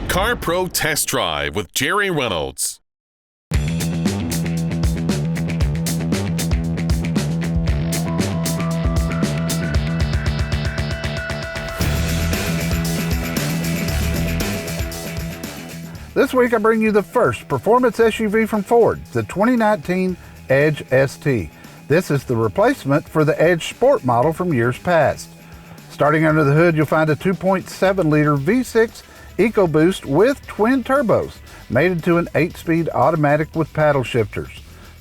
Car Pro Test Drive with Jerry Reynolds. This week I bring you the first performance SUV from Ford, the 2019 Edge ST. This is the replacement for the Edge Sport model from years past. Starting under the hood, you'll find a 2.7-liter V6 EcoBoost with twin turbos, mated to an 8-speed automatic with paddle shifters.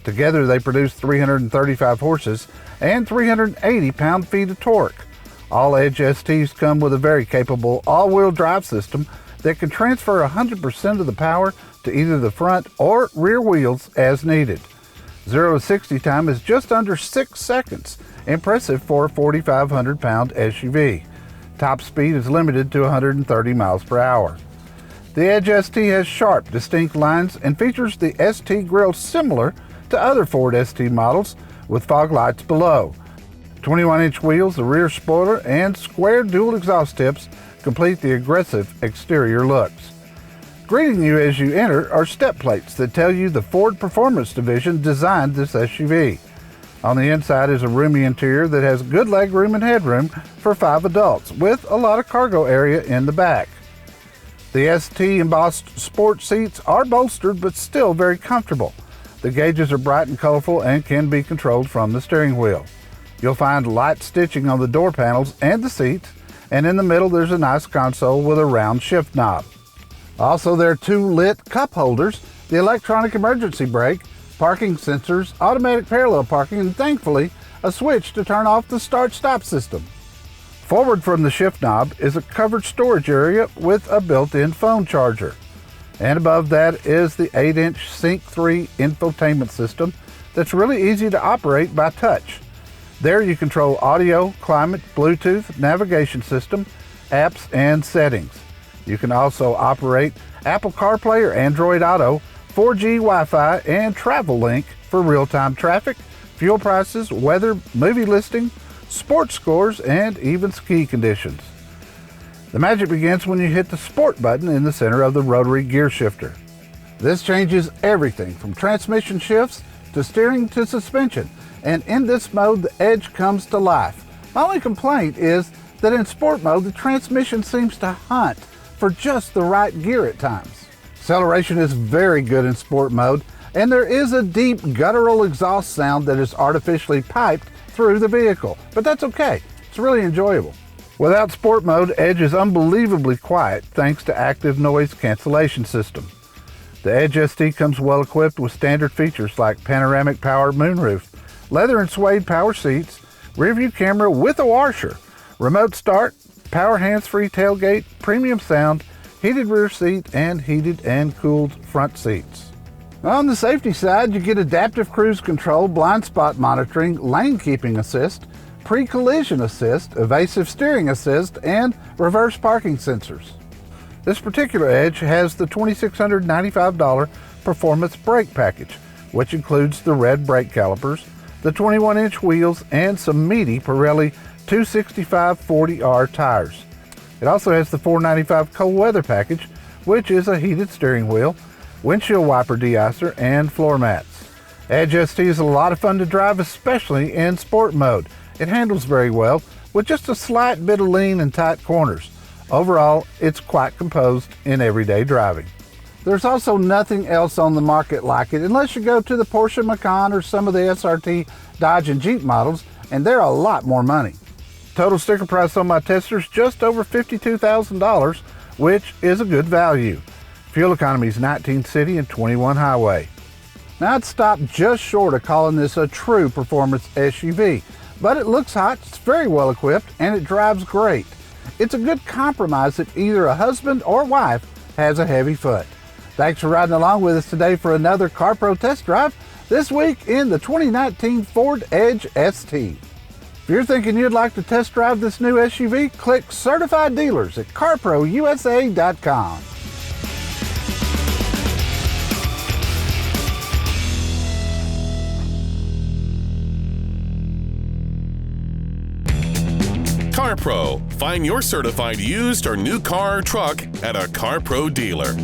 Together they produce 335 horses and 380 pound-feet of torque. All Edge STs come with a very capable all-wheel drive system that can transfer 100% of the power to either the front or rear wheels as needed. 0 to 60 time is just under 6 seconds, impressive for a 4,500 pound SUV. Top speed is limited to 130 miles per hour. The Edge ST has sharp, distinct lines and features the ST grille similar to other Ford ST models with fog lights below. 21-inch wheels, the rear spoiler, and square dual exhaust tips complete the aggressive exterior looks. Greeting you as you enter are step plates that tell you the Ford Performance Division designed this SUV. On the inside is a roomy interior that has good legroom and headroom for 5 adults, with a lot of cargo area in the back. The ST embossed sport seats are bolstered but still very comfortable. The gauges are bright and colorful and can be controlled from the steering wheel. You'll find light stitching on the door panels and the seats, and in the middle there's a nice console with a round shift knob. Also, there are 2 lit cup holders, the electronic emergency brake, parking sensors, automatic parallel parking, and thankfully a switch to turn off the start-stop system. Forward from the shift knob is a covered storage area with a built-in phone charger. And above that is the 8-inch Sync 3 infotainment system that's really easy to operate by touch. There you control audio, climate, Bluetooth, navigation system, apps, and settings. You can also operate Apple CarPlay or Android Auto, 4G Wi-Fi, and TravelLink for real-time traffic, fuel prices, weather, movie listing, sports scores, and even ski conditions. The magic begins when you hit the Sport button in the center of the rotary gear shifter. This changes everything from transmission shifts to steering to suspension. And in this mode, the Edge comes to life. My only complaint is that in Sport mode, the transmission seems to hunt for just the right gear at times. Acceleration is very good in Sport mode, and there is a deep guttural exhaust sound that is artificially piped through the vehicle, but that's okay. It's really enjoyable. Without Sport mode, Edge is unbelievably quiet thanks to active noise cancellation system. The Edge ST comes well equipped with standard features like panoramic power moonroof, leather and suede power seats, rear view camera with a washer, remote start, power hands-free tailgate, premium sound, heated rear seat, and heated and cooled front seats. On the safety side, you get adaptive cruise control, blind spot monitoring, lane keeping assist, pre-collision assist, evasive steering assist, and reverse parking sensors. This particular Edge has the $2,695 performance brake package, which includes the red brake calipers, the 21-inch wheels, and some meaty Pirelli 265/40R tires. It also has the $495 cold weather package, which is a heated steering wheel, windshield wiper deicer, and floor mats. Edge ST is a lot of fun to drive, especially in Sport mode. It handles very well, with just a slight bit of lean and tight corners. Overall, it's quite composed in everyday driving. There's also nothing else on the market like it unless you go to the Porsche Macan or some of the SRT Dodge and Jeep models, and they're a lot more money. Total sticker price on my tester's just over $52,000, which is a good value. Fuel economy is 19 city and 21 highway. Now I'd stop just short of calling this a true performance SUV, but it looks hot, it's very well equipped, and it drives great. It's a good compromise if either a husband or wife has a heavy foot. Thanks for riding along with us today for another Car Pro Test Drive, this week in the 2019 Ford Edge ST. If you're thinking you'd like to test drive this new SUV, click Certified Dealers at carprousa.com. Car Pro, Find your certified used or new car or truck at a CarPro dealer.